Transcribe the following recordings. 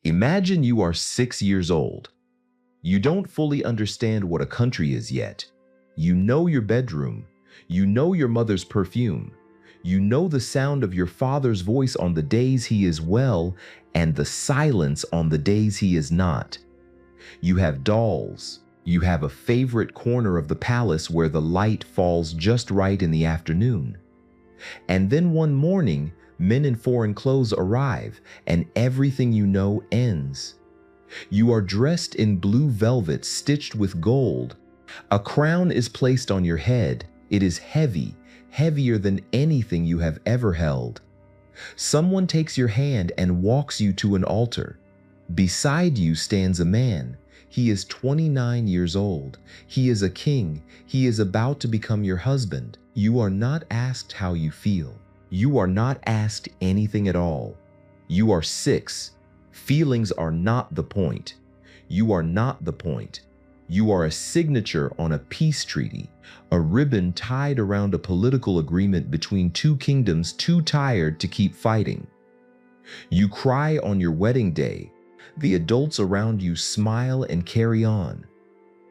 Imagine you are 6 years old. You don't fully understand what a country is yet. You know your bedroom. You know your mother's perfume. You know the sound of your father's voice on the days he is well and the silence on the days he is not. You have dolls. You have a favorite corner of the palace where the light falls just right in the afternoon. And then one morning, men in foreign clothes arrive and everything you know ends. You are dressed in blue velvet stitched with gold. A crown is placed on your head. It is heavy, heavier than anything you have ever held. Someone takes your hand and walks you to an altar. Beside you stands a man. He is 29 years old. He is a king. He is about to become your husband. You are not asked how you feel. You are not asked anything at all. You are 6. Feelings are not the point. You are not the point. You are a signature on a peace treaty, a ribbon tied around a political agreement between two kingdoms too tired to keep fighting. You cry on your wedding day. The adults around you smile and carry on.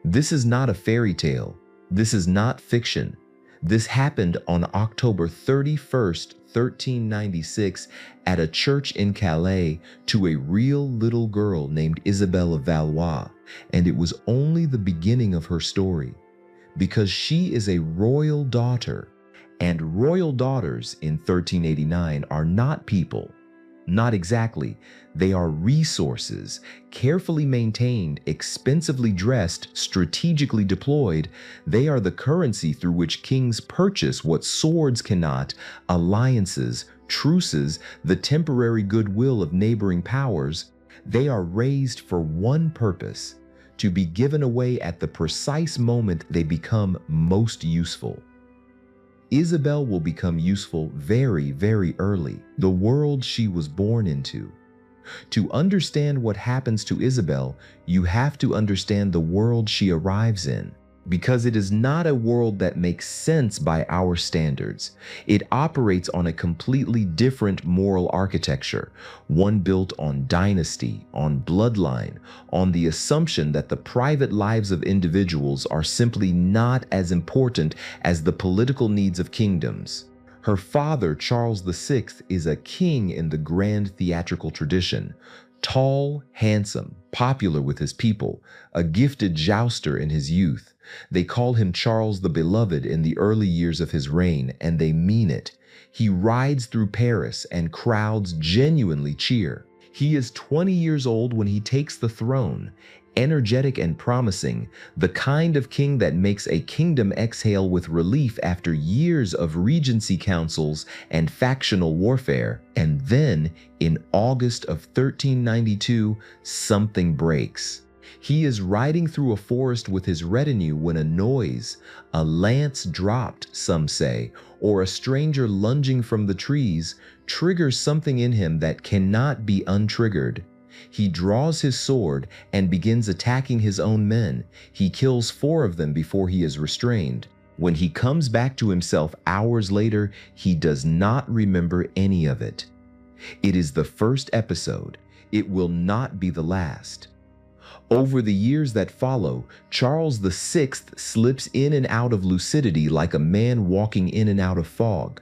This is not a fairy tale. This is not fiction. This happened on October 31st, 1396, at a church in Calais to a real little girl named Isabelle of Valois, and it was only the beginning of her story, because she is a royal daughter, and royal daughters in 1389 are not people. Not exactly. They are resources, carefully maintained, expensively dressed, strategically deployed. They are the currency through which kings purchase what swords cannot: alliances, truces, the temporary goodwill of neighboring powers. They are raised for one purpose: to be given away at the precise moment they become most useful. Isabelle will become useful very, very early, the world she was born into. To understand what happens to Isabelle, you have to understand the world she arrives in, because it is not a world that makes sense by our standards. It operates on a completely different moral architecture, one built on dynasty, on bloodline, on the assumption that the private lives of individuals are simply not as important as the political needs of kingdoms. Her father, Charles VI, is a king in the grand theatrical tradition. Tall, handsome, popular with his people, a gifted jouster in his youth. They call him Charles the Beloved in the early years of his reign, and they mean it. He rides through Paris and crowds genuinely cheer. He is 20 years old when he takes the throne, energetic and promising, the kind of king that makes a kingdom exhale with relief after years of regency councils and factional warfare. And then, in August of 1392, something breaks. He is riding through a forest with his retinue when a noise, a lance dropped, some say, or a stranger lunging from the trees, triggers something in him that cannot be untriggered. He draws his sword and begins attacking his own men. He kills 4 of them before he is restrained. When he comes back to himself hours later, he does not remember any of it. It is the first episode. It will not be the last. Over the years that follow, Charles VI slips in and out of lucidity like a man walking in and out of fog.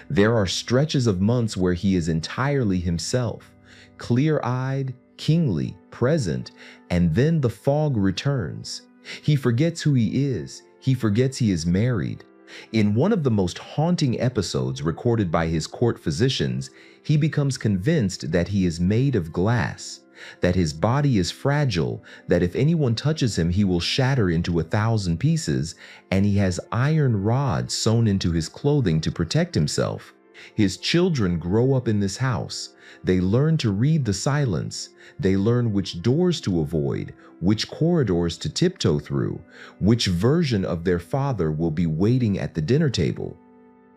There are stretches of months where he is entirely himself, clear-eyed, kingly, present, and then the fog returns. He forgets who he is. He forgets he is married. In one of the most haunting episodes recorded by his court physicians, he becomes convinced that he is made of glass, that his body is fragile, that if anyone touches him, he will shatter into 1,000 pieces, and he has iron rods sewn into his clothing to protect himself. His children grow up in this house. They learn to read the silence. They learn which doors to avoid, which corridors to tiptoe through, which version of their father will be waiting at the dinner table.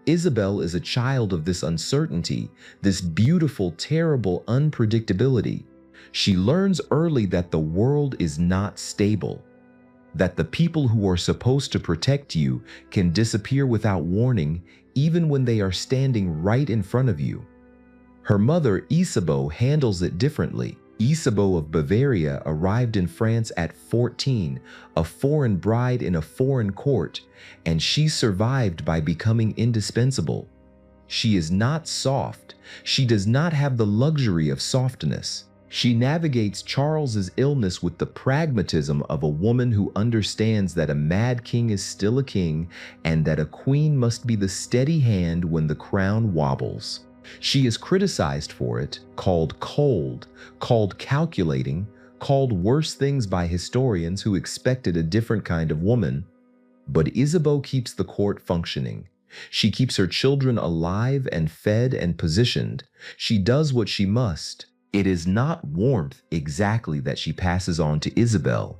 Isabelle is a child of this uncertainty, this beautiful, terrible unpredictability. She learns early that the world is not stable, that the people who are supposed to protect you can disappear without warning, even when they are standing right in front of you. Her mother, Isabeau, handles it differently. Isabeau of Bavaria arrived in France at 14, a foreign bride in a foreign court, and she survived by becoming indispensable. She is not soft. She does not have the luxury of softness. She navigates Charles's illness with the pragmatism of a woman who understands that a mad king is still a king and that a queen must be the steady hand when the crown wobbles. She is criticized for it, called cold, called calculating, called worse things by historians who expected a different kind of woman. But Isabeau keeps the court functioning. She keeps her children alive and fed and positioned. She does what she must. It is not warmth exactly that she passes on to Isabel.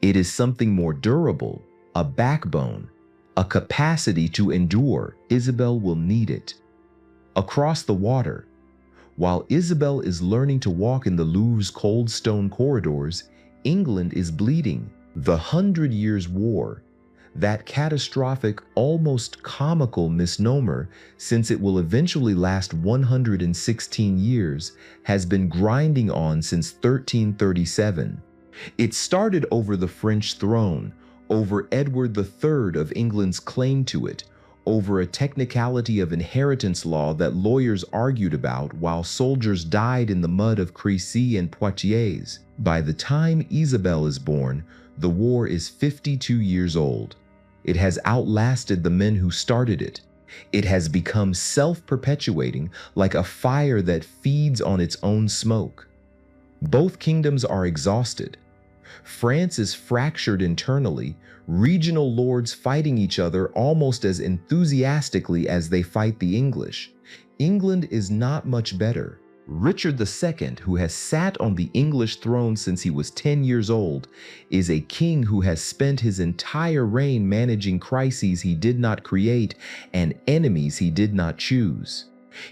It is something more durable, a backbone, a capacity to endure. Isabel will need it. Across the water, while Isabel is learning to walk in the Louvre's cold stone corridors, England is bleeding. The 100 Years' War, that catastrophic, almost comical misnomer, since it will eventually last 116 years, has been grinding on since 1337. It started over the French throne, over Edward III of England's claim to it, over a technicality of inheritance law that lawyers argued about while soldiers died in the mud of Crécy and Poitiers. By the time Isabel is born, the war is 52 years old. It has outlasted the men who started it. It has become self-perpetuating, like a fire that feeds on its own smoke. Both kingdoms are exhausted. France is fractured internally, regional lords fighting each other almost as enthusiastically as they fight the English. England is not much better. Richard II, who has sat on the English throne since he was 10 years old, is a king who has spent his entire reign managing crises he did not create and enemies he did not choose.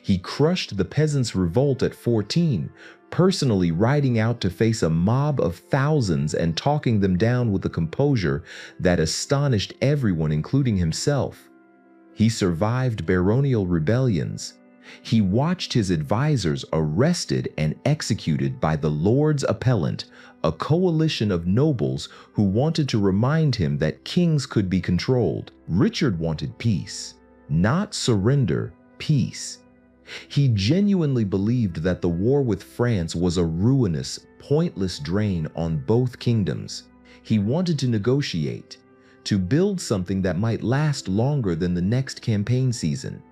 He crushed the peasants' revolt at 14, personally riding out to face a mob of thousands and talking them down with a composure that astonished everyone, including himself. He survived baronial rebellions. He watched his advisors arrested and executed by the Lords Appellant, a coalition of nobles who wanted to remind him that kings could be controlled. Richard wanted peace, not surrender, peace. He genuinely believed that the war with France was a ruinous, pointless drain on both kingdoms. He wanted to negotiate, to build something that might last longer than the next campaign season.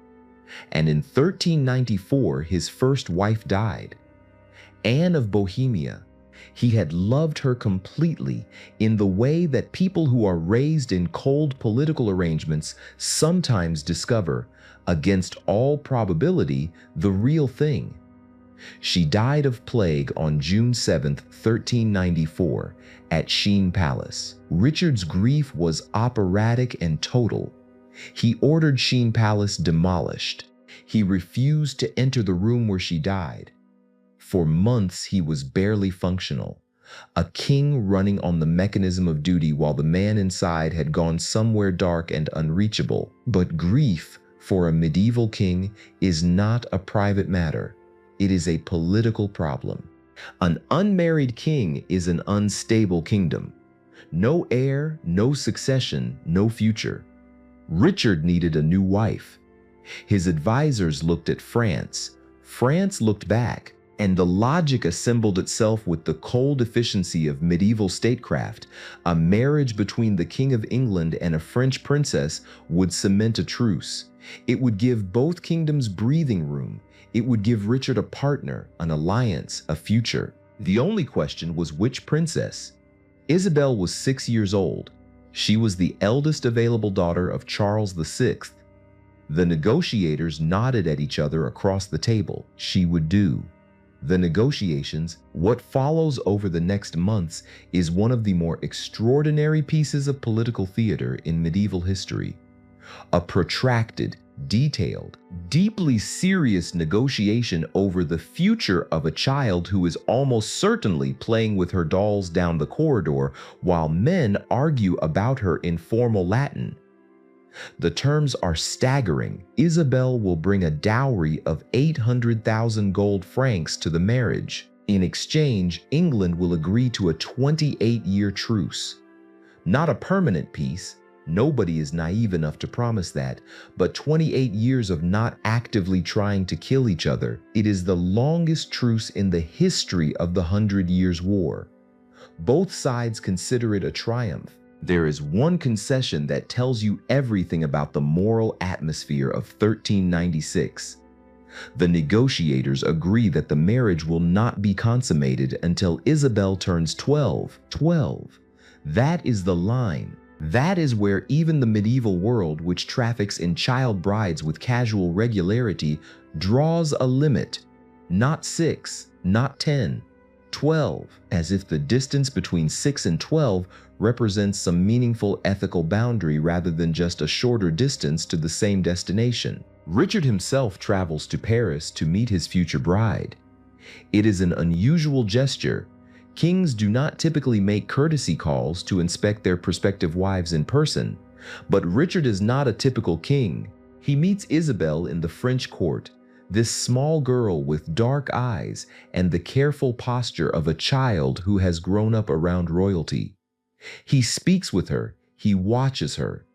And in 1394, his first wife died, Anne of Bohemia. He had loved her completely in the way that people who are raised in cold political arrangements sometimes discover, against all probability, the real thing. She died of plague on June 7, 1394, at Sheen Palace. Richard's grief was operatic and total. He ordered Sheen Palace demolished. He refused to enter the room where she died. For months, he was barely functional, a king running on the mechanism of duty while the man inside had gone somewhere dark and unreachable. But grief, for a medieval king, is not a private matter. It is a political problem. An unmarried king is an unstable kingdom. No heir, no succession, no future. Richard needed a new wife. His advisors looked at France. France looked back, and the logic assembled itself with the cold efficiency of medieval statecraft. A marriage between the King of England and a French princess would cement a truce. It would give both kingdoms breathing room. It would give Richard a partner, an alliance, a future. The only question was which princess. Isabel was 6 years old. She was the eldest available daughter of Charles VI. The negotiators nodded at each other across the table. She would do. The negotiations, what follows over the next months, is one of the more extraordinary pieces of political theater in medieval history. A protracted, detailed, deeply serious negotiation over the future of a child who is almost certainly playing with her dolls down the corridor while men argue about her in formal Latin. The terms are staggering. Isabel will bring a dowry of 800,000 gold francs to the marriage. In exchange, England will agree to a 28-year truce. Not a permanent peace. Nobody is naive enough to promise that, but 28 years of not actively trying to kill each other. It is the longest truce in the history of the 100 Years' War. Both sides consider it a triumph. There is one concession that tells you everything about the moral atmosphere of 1396. The negotiators agree that the marriage will not be consummated until Isabel turns 12. 12. That is the line. That is where even the medieval world, which traffics in child brides with casual regularity, draws a limit. Not 6, not 10, 12, as if the distance between 6 and 12 represents some meaningful ethical boundary rather than just a shorter distance to the same destination. Richard himself travels to Paris to meet his future bride. It is an unusual gesture. Kings do not typically make courtesy calls to inspect their prospective wives in person, but Richard is not a typical king. He meets Isabel in the French court, this small girl with dark eyes and the careful posture of a child who has grown up around royalty. He speaks with her, he watches her.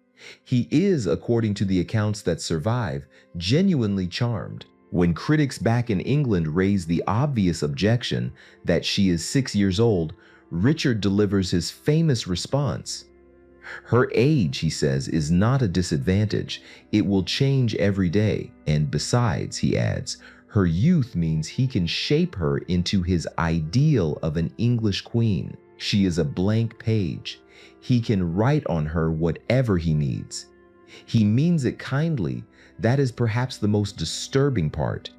He is, according to the accounts that survive, genuinely charmed. When critics back in England raise the obvious objection that she is 6 years old, Richard delivers his famous response. Her age, he says, is not a disadvantage. It will change every day. And besides, he adds, her youth means he can shape her into his ideal of an English queen. She is a blank page. He can write on her whatever he needs. He means it kindly. That is perhaps the most disturbing part.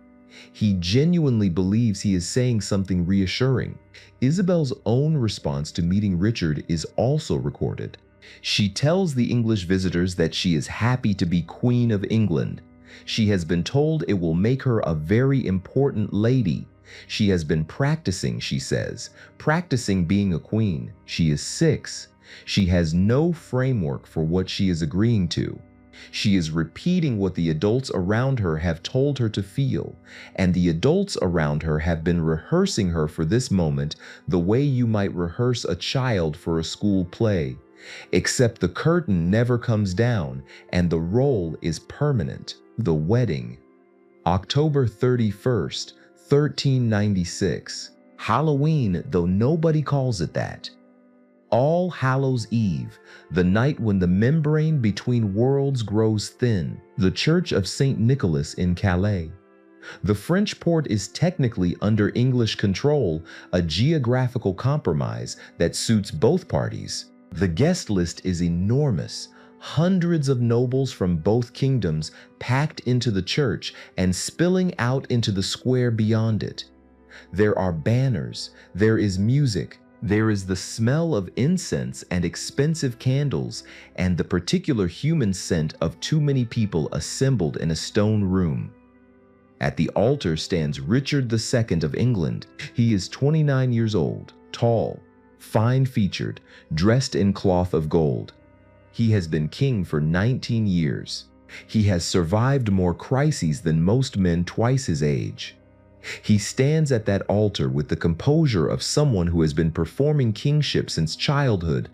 He genuinely believes he is saying something reassuring. Isabel's own response to meeting Richard is also recorded. She tells the English visitors that she is happy to be Queen of England. She has been told it will make her a very important lady. She has been practicing, she says, practicing being a queen. She is 6. She has no framework for what she is agreeing to. She is repeating what the adults around her have told her to feel, and the adults around her have been rehearsing her for this moment the way you might rehearse a child for a school play. Except the curtain never comes down and the role is permanent. The wedding. October 31st, 1396. Halloween, though nobody calls it that. All Hallows Eve, the night when the membrane between worlds grows thin. The Church of St. Nicholas in Calais. The French port is technically under English control, a geographical compromise that suits both parties. The guest list is enormous. Hundreds of nobles from both kingdoms packed into the church and spilling out into the square beyond it. There are banners, there is music, there is the smell of incense and expensive candles, and the particular human scent of too many people assembled in a stone room. At the altar stands Richard II of England. He is 29 years old, tall, fine-featured, dressed in cloth of gold. He has been king for 19 years. He has survived more crises than most men twice his age. He stands at that altar with the composure of someone who has been performing kingship since childhood,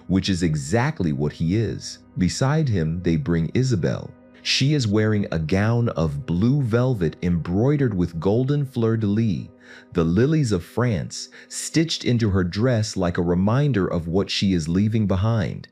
which is exactly what he is. Beside him, they bring Isabel. She is wearing a gown of blue velvet embroidered with golden fleur-de-lis, the lilies of France, stitched into her dress like a reminder of what she is leaving behind.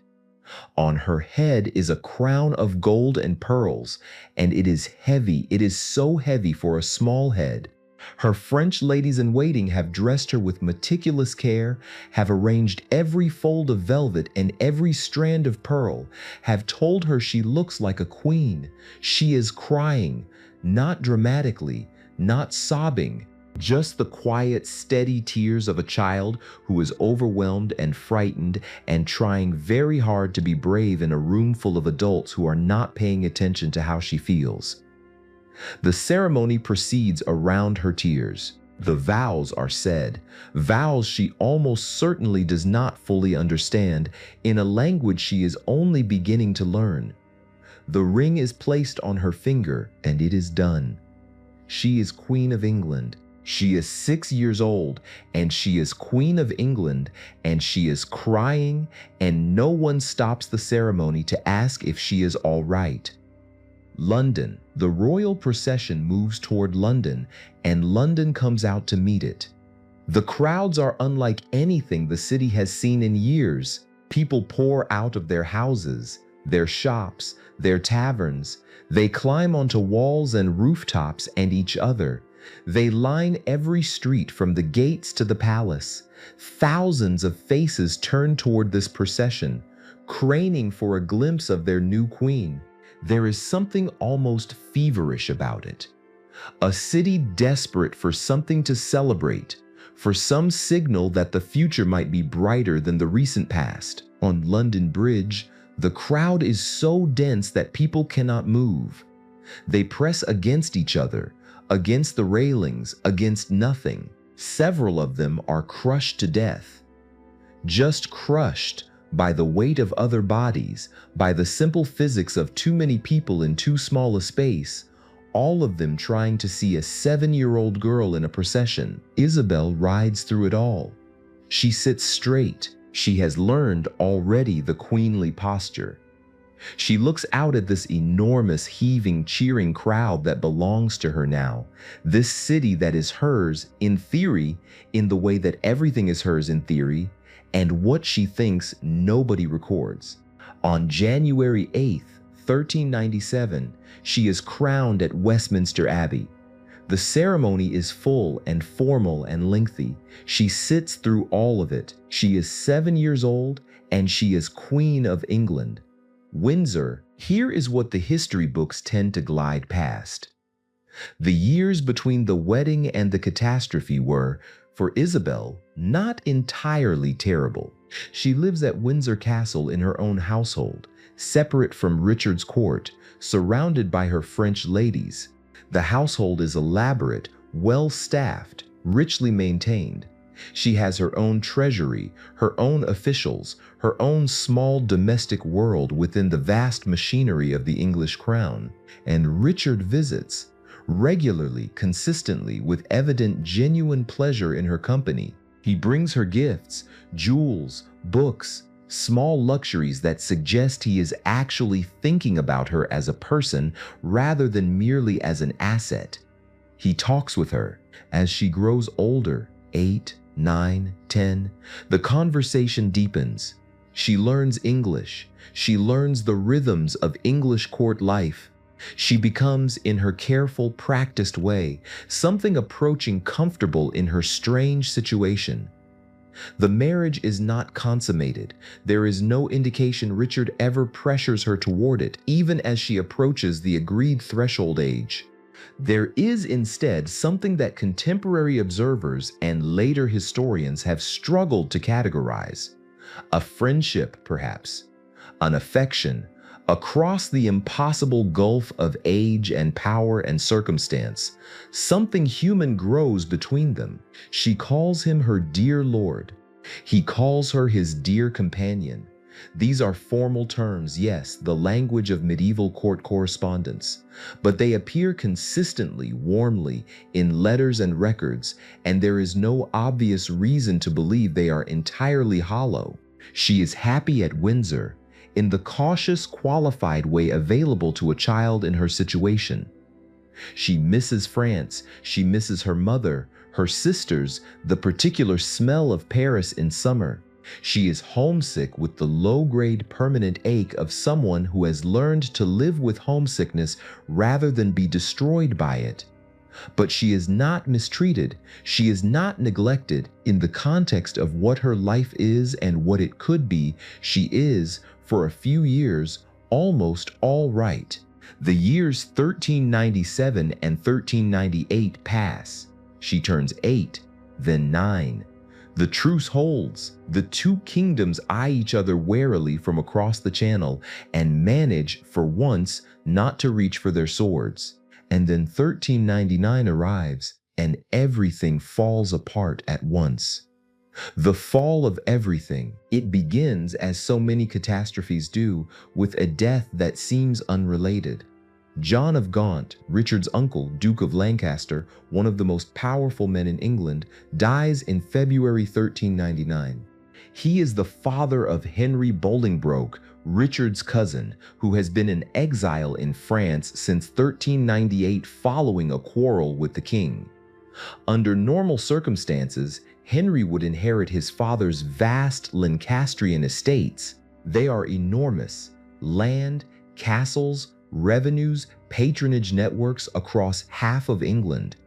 On her head is a crown of gold and pearls, and it is heavy. It is so heavy for a small head. Her French ladies-in-waiting have dressed her with meticulous care, have arranged every fold of velvet and every strand of pearl, have told her she looks like a queen. She is crying, not dramatically, not sobbing, just the quiet, steady tears of a child who is overwhelmed and frightened and trying very hard to be brave in a room full of adults who are not paying attention to how she feels. The ceremony proceeds around her tears. The vows are said, vows she almost certainly does not fully understand, in a language she is only beginning to learn. The ring is placed on her finger, and it is done. She is Queen of England. She is 6 years old, and she is Queen of England, and she is crying, and no one stops the ceremony to ask if she is all right. London. The royal procession moves toward London, and London comes out to meet it. The crowds are unlike anything the city has seen in years. People pour out of their houses, their shops, their taverns. They climb onto walls and rooftops and each other. They line every street from the gates to the palace. Thousands of faces turn toward this procession, craning for a glimpse of their new queen. There is something almost feverish about it. A city desperate for something to celebrate, for some signal that the future might be brighter than the recent past. On London Bridge, the crowd is so dense that people cannot move. They press against each other, against the railings, against nothing. Several of them are crushed to death. Just crushed by the weight of other bodies, by the simple physics of too many people in too small a space, all of them trying to see a 7-year-old girl in a procession. Isabel rides through it all. She sits straight. She has learned already the queenly posture. She looks out at this enormous, heaving, cheering crowd that belongs to her now, this city that is hers in theory, in the way that everything is hers in theory, and what she thinks nobody records. On January 8th, 1397, she is crowned at Westminster Abbey. The ceremony is full and formal and lengthy. She sits through all of it. She is 7 years old, and she is Queen of England. Windsor, here is what the history books tend to glide past. The years between the wedding and the catastrophe were, for Isabel, not entirely terrible. She lives at Windsor Castle in her own household, separate from Richard's court, surrounded by her French ladies. The household is elaborate, well-staffed, richly maintained. She has her own treasury, her own officials, her own small domestic world within the vast machinery of the English crown. And Richard visits, regularly, consistently, with evident genuine pleasure in her company. He brings her gifts, jewels, books, small luxuries that suggest he is actually thinking about her as a person rather than merely as an asset. He talks with her as she grows older, 8, 9, 10. The conversation deepens. She learns English. She learns the rhythms of English court life. She becomes, in her careful, practiced way, something approaching comfortable in her strange situation. The marriage is not consummated. There is no indication Richard ever pressures her toward it, even as she approaches the agreed threshold age. There is instead something that contemporary observers and later historians have struggled to categorize. A friendship, perhaps, an affection, across the impossible gulf of age and power and circumstance. Something human grows between them. She calls him her dear lord. He calls her his dear companion. These are formal terms, yes, the language of medieval court correspondence, but they appear consistently, warmly, in letters and records, and there is no obvious reason to believe they are entirely hollow. She is happy at Windsor, in the cautious, qualified way available to a child in her situation. She misses France, she misses her mother, her sisters, the particular smell of Paris in summer. She is homesick with the low-grade permanent ache of someone who has learned to live with homesickness rather than be destroyed by it. But she is not mistreated, she is not neglected. In the context of what her life is and what it could be, she is, for a few years, almost all right. The years 1397 and 1398 pass. She turns 8, then 9. The truce holds. The two kingdoms eye each other warily from across the channel and manage, for once, not to reach for their swords. And then 1399 arrives, and everything falls apart at once. The fall of everything. It begins, as so many catastrophes do, with a death that seems unrelated. John of Gaunt, Richard's uncle, Duke of Lancaster, one of the most powerful men in England, dies in February 1399. He is the father of Henry Bolingbroke, Richard's cousin, who has been in exile in France since 1398 following a quarrel with the king. Under normal circumstances, Henry would inherit his father's vast Lancastrian estates. They are enormous: land, castles, revenues, patronage networks across half of England.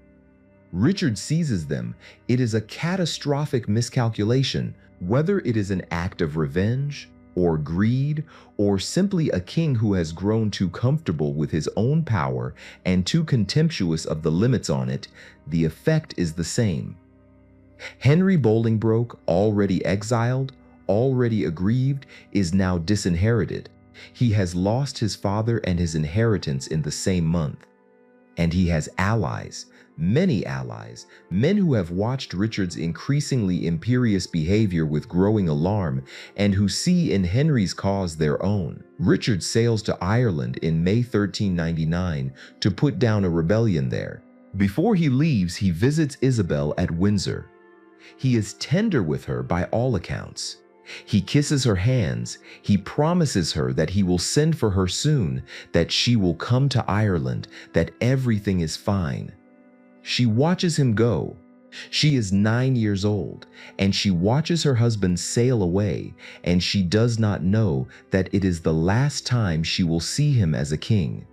Richard seizes them. It is a catastrophic miscalculation, whether it is an act of revenge, or greed, or simply a king who has grown too comfortable with his own power and too contemptuous of the limits on it. The effect is the same. Henry Bolingbroke, already exiled, already aggrieved, is now disinherited. He has lost his father and his inheritance in the same month. And he has allies, many allies, men who have watched Richard's increasingly imperious behavior with growing alarm and who see in Henry's cause their own. Richard sails to Ireland in May 1399 to put down a rebellion there. Before he leaves, he visits Isabel at Windsor. He is tender with her by all accounts. He kisses her hands. He promises her that he will send for her soon, that she will come to Ireland, that everything is fine. She watches him go. She is 9 years old, and she watches her husband sail away, and she does not know that it is the last time she will see him as a king.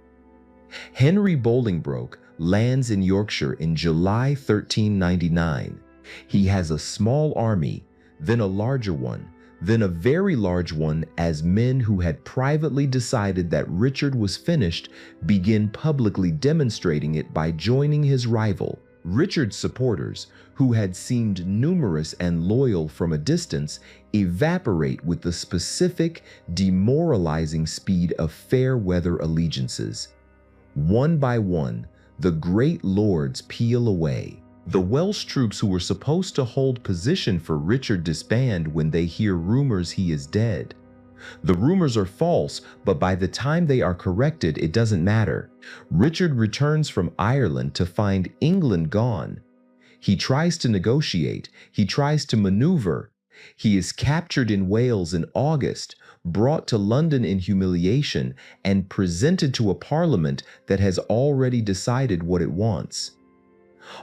Henry Bolingbroke lands in Yorkshire in July 1399. He has a small army, then a larger one, then a very large one, as men who had privately decided that Richard was finished begin publicly demonstrating it by joining his rival. Richard's supporters, who had seemed numerous and loyal from a distance, evaporate with the specific, demoralizing speed of fair weather allegiances. One by one, the great lords peel away. The Welsh troops who were supposed to hold position for Richard disband when they hear rumors he is dead. The rumors are false, but by the time they are corrected, it doesn't matter. Richard returns from Ireland to find England gone. He tries to negotiate. He tries to maneuver. He is captured in Wales in August, brought to London in humiliation, and presented to a parliament that has already decided what it wants.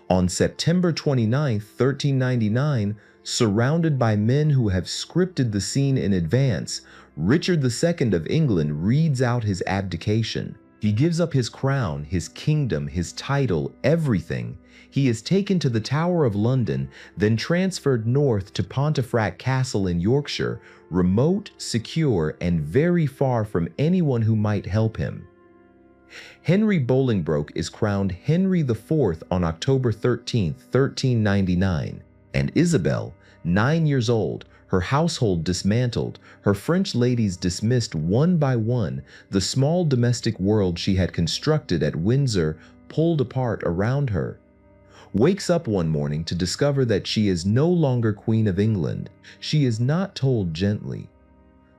On September 29, 1399, surrounded by men who have scripted the scene in advance, Richard II of England reads out his abdication. He gives up his crown, his kingdom, his title, everything. He is taken to the Tower of London, then transferred north to Pontefract Castle in Yorkshire, remote, secure, and very far from anyone who might help him. Henry Bolingbroke is crowned Henry IV on October 13, 1399, and Isabel, 9 years old, her household dismantled, her French ladies dismissed one by one, the small domestic world she had constructed at Windsor pulled apart around her, wakes up one morning to discover that she is no longer Queen of England. She is not told gently.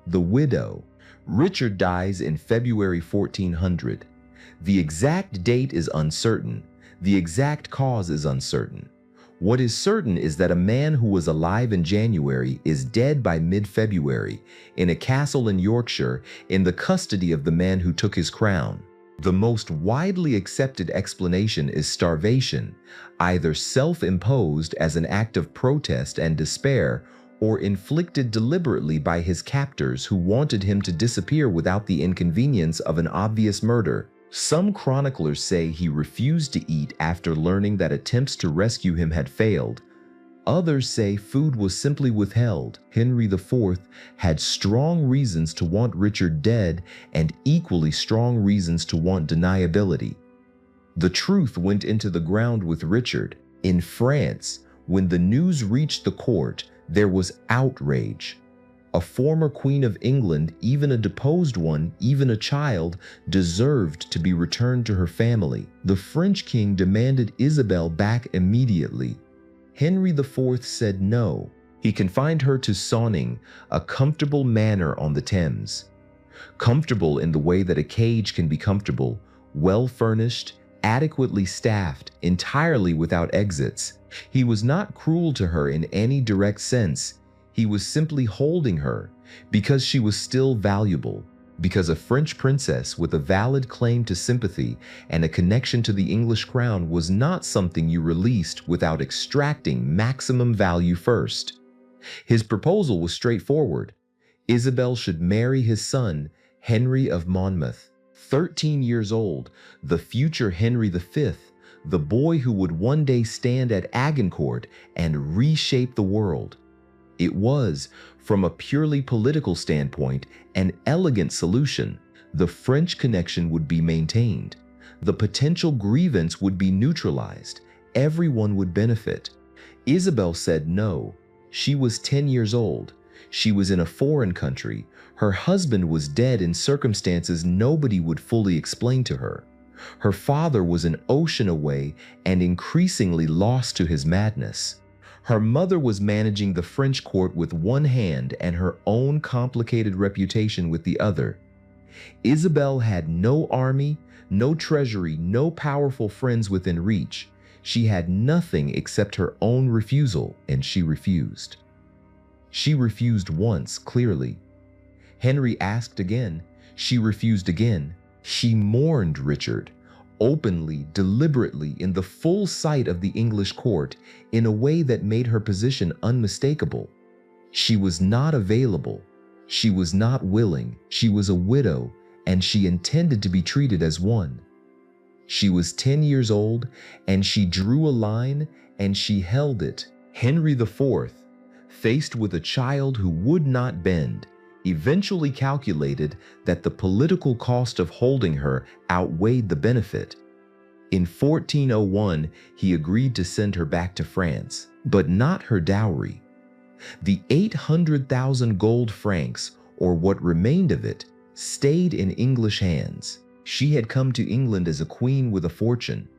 The widow. Richard dies in February 1400. The exact date is uncertain. The exact cause is uncertain. What is certain is that a man who was alive in January is dead by mid-February in a castle in Yorkshire in the custody of the man who took his crown. The most widely accepted explanation is starvation, either self-imposed as an act of protest and despair, or inflicted deliberately by his captors who wanted him to disappear without the inconvenience of an obvious murder. Some chroniclers say he refused to eat after learning that attempts to rescue him had failed. Others say food was simply withheld. Henry IV had strong reasons to want Richard dead and equally strong reasons to want deniability. The truth went into the ground with Richard. In France, when the news reached the court, there was outrage. A former Queen of England, even a deposed one, even a child, deserved to be returned to her family. The French king demanded Isabel back immediately. Henry IV said no. He confined her to Sonning, a comfortable manor on the Thames. Comfortable in the way that a cage can be comfortable, well-furnished, adequately staffed, entirely without exits. He was not cruel to her in any direct sense. He was simply holding her because she was still valuable, because a French princess with a valid claim to sympathy and a connection to the English crown was not something you released without extracting maximum value first. His proposal was straightforward. Isabel should marry his son, Henry of Monmouth. 13 years old, the future Henry V, the boy who would one day stand at Agincourt and reshape the world. It was, from a purely political standpoint, an elegant solution. The French connection would be maintained. The potential grievance would be neutralized. Everyone would benefit. Isabel said no. She was 10 years old. She was in a foreign country. Her husband was dead in circumstances nobody would fully explain to her. Her father was an ocean away and increasingly lost to his madness. Her mother was managing the French court with one hand and her own complicated reputation with the other. Isabel had no army, no treasury, no powerful friends within reach. She had nothing except her own refusal, and she refused. She refused once, clearly. Henry asked again. She refused again. She mourned Richard, openly, deliberately, in the full sight of the English court, in a way that made her position unmistakable. She was not available. She was not willing. She was a widow, and she intended to be treated as one. She was 10 years old, and she drew a line, and she held it. Henry IV, faced with a child who would not bend, eventually calculated that the political cost of holding her outweighed the benefit. In 1401, he agreed to send her back to France, but not her dowry. The 800,000 gold francs, or what remained of it, stayed in English hands. She had come to England as a queen with a fortune.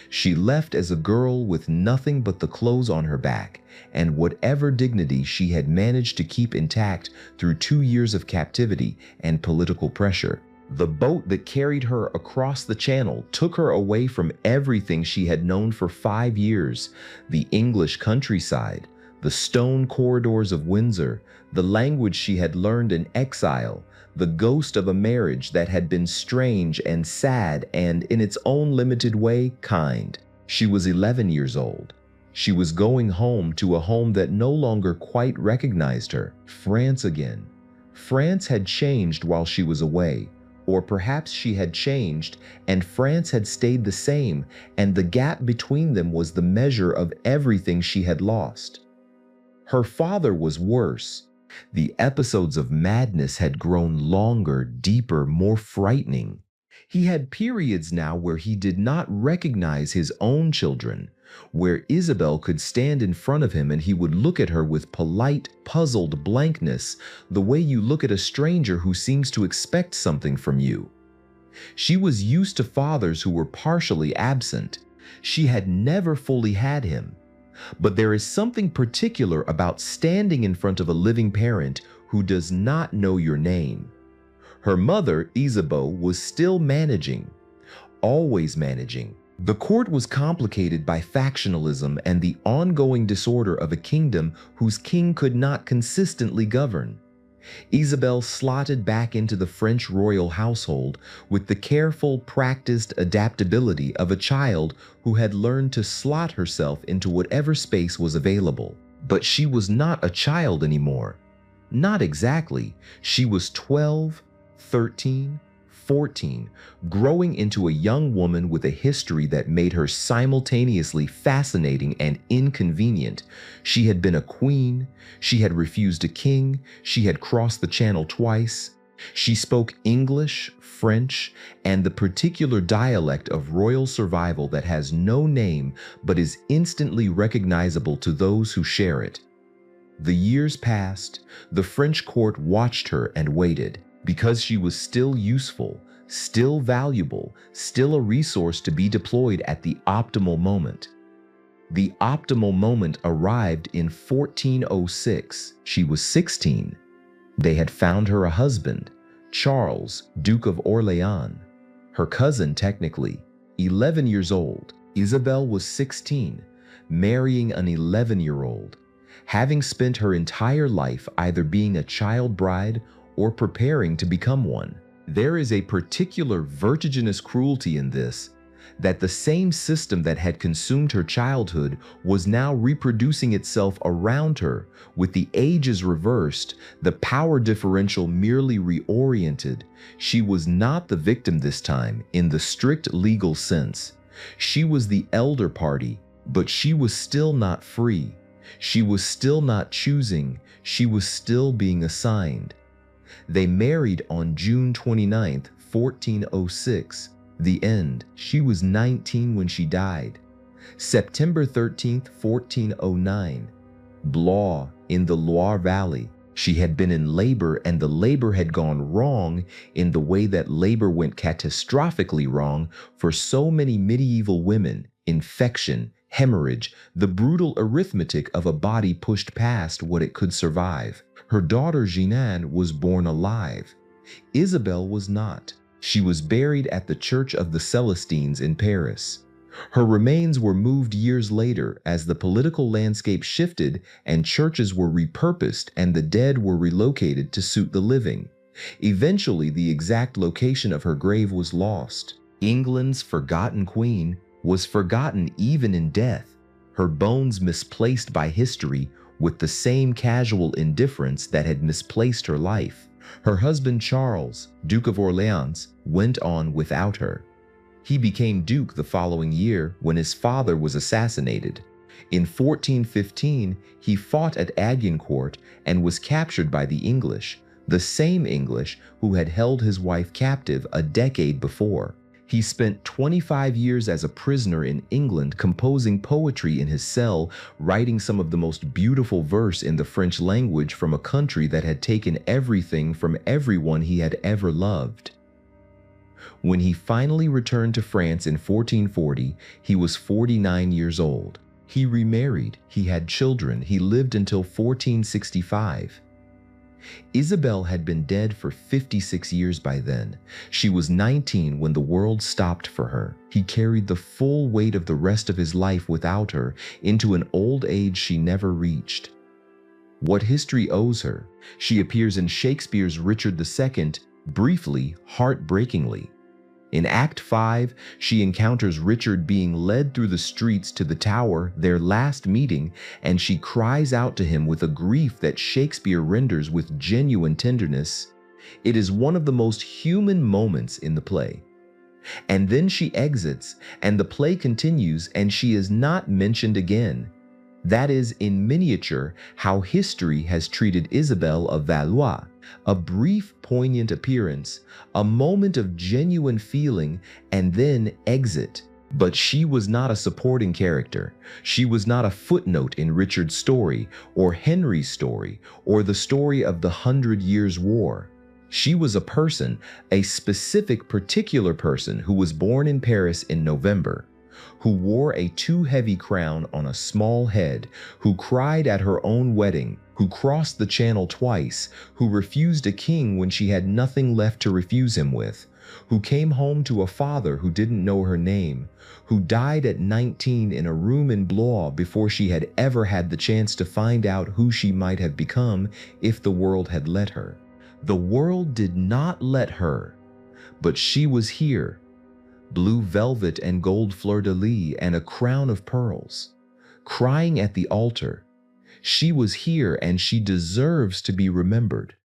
She left as a girl with nothing but the clothes on her back and whatever dignity she had managed to keep intact through 2 years of captivity and political pressure. The boat that carried her across the channel took her away from everything she had known for 5 years: the English countryside, the stone corridors of Windsor, the language she had learned in exile, the ghost of a marriage that had been strange and sad and, in its own limited way, kind. She was 11 years old. She was going home to a home that no longer quite recognized her. France again. France had changed while she was away, or perhaps she had changed and France had stayed the same, and the gap between them was the measure of everything she had lost. Her father was worse. The episodes of madness had grown longer, deeper, more frightening. He had periods now where he did not recognize his own children, where Isabel could stand in front of him and he would look at her with polite, puzzled blankness, the way you look at a stranger who seems to expect something from you. She was used to fathers who were partially absent. She had never fully had him. But there is something particular about standing in front of a living parent who does not know your name. Her mother, Isabeau, was still managing, always managing. The court was complicated by factionalism and the ongoing disorder of a kingdom whose king could not consistently govern. Isabel slotted back into the French royal household with the careful, practiced adaptability of a child who had learned to slot herself into whatever space was available. But she was not a child anymore. Not exactly. She was 12, 13, 14, growing into a young woman with a history that made her simultaneously fascinating and inconvenient. She had been a queen, she had refused a king, she had crossed the channel twice. She spoke English, French, and the particular dialect of royal survival that has no name but is instantly recognizable to those who share it. The years passed. The French court watched her and waited. Because she was still useful, still valuable, still a resource to be deployed at the optimal moment. The optimal moment arrived in 1406. She was 16. They had found her a husband, Charles, Duke of Orléans. her cousin technically, 11 years old. Isabel was 16, marrying an 11-year-old, having spent her entire life either being a child bride or preparing to become one. There is a particular vertiginous cruelty in this, that the same system that had consumed her childhood was now reproducing itself around her, with the ages reversed, the power differential merely reoriented. She was not the victim this time in the strict legal sense. She was the elder party, but she was still not free. She was still not choosing. She was still being assigned. They married on June 29th, 1406. The end. She was 19 when she died. September 13th, 1409. Blois, in the Loire Valley. She had been in labor, and the labor had gone wrong in the way that labor went catastrophically wrong for so many medieval women. Infection, hemorrhage, the brutal arithmetic of a body pushed past what it could survive. Her daughter Jeanne was born alive. Isabel was not. She was buried at the Church of the Celestines in Paris. Her remains were moved years later as the political landscape shifted and churches were repurposed and the dead were relocated to suit the living. Eventually, the exact location of her grave was lost. England's forgotten queen was forgotten even in death, her bones misplaced by history with the same casual indifference that had misplaced her life. Her husband Charles, Duke of Orleans, went on without her. He became duke the following year when his father was assassinated. In 1415, he fought at Agincourt and was captured by the English, the same English who had held his wife captive a decade before. He spent 25 years as a prisoner in England composing poetry in his cell, writing some of the most beautiful verse in the French language from a country that had taken everything from everyone he had ever loved. When he finally returned to France in 1440, he was 49 years old. He remarried, he had children, he lived until 1465. Isabel had been dead for 56 years by then. She was 19 when the world stopped for her. He carried the full weight of the rest of his life without her into an old age she never reached. What history owes her? She appears in Shakespeare's Richard II, briefly, heartbreakingly. In Act 5, she encounters Richard being led through the streets to the Tower, their last meeting, and she cries out to him with a grief that Shakespeare renders with genuine tenderness. It is one of the most human moments in the play. And then she exits, and the play continues, and she is not mentioned again. That is, in miniature, how history has treated Isabel of Valois. A brief, poignant appearance, a moment of genuine feeling, and then exit. But she was not a supporting character. She was not a footnote in Richard's story, or Henry's story, or the story of the 100 Years' War. She was a person, a specific particular person who was born in Paris in November, who wore a too heavy crown on a small head, who cried at her own wedding, who crossed the channel twice, who refused a king when she had nothing left to refuse him with, who came home to a father who didn't know her name, who died at 19 in a room in Blois before she had ever had the chance to find out who she might have become if the world had let her. The world did not let her, but she was here. Blue velvet and gold fleur-de-lis and a crown of pearls, crying at the altar. She was here and she deserves to be remembered.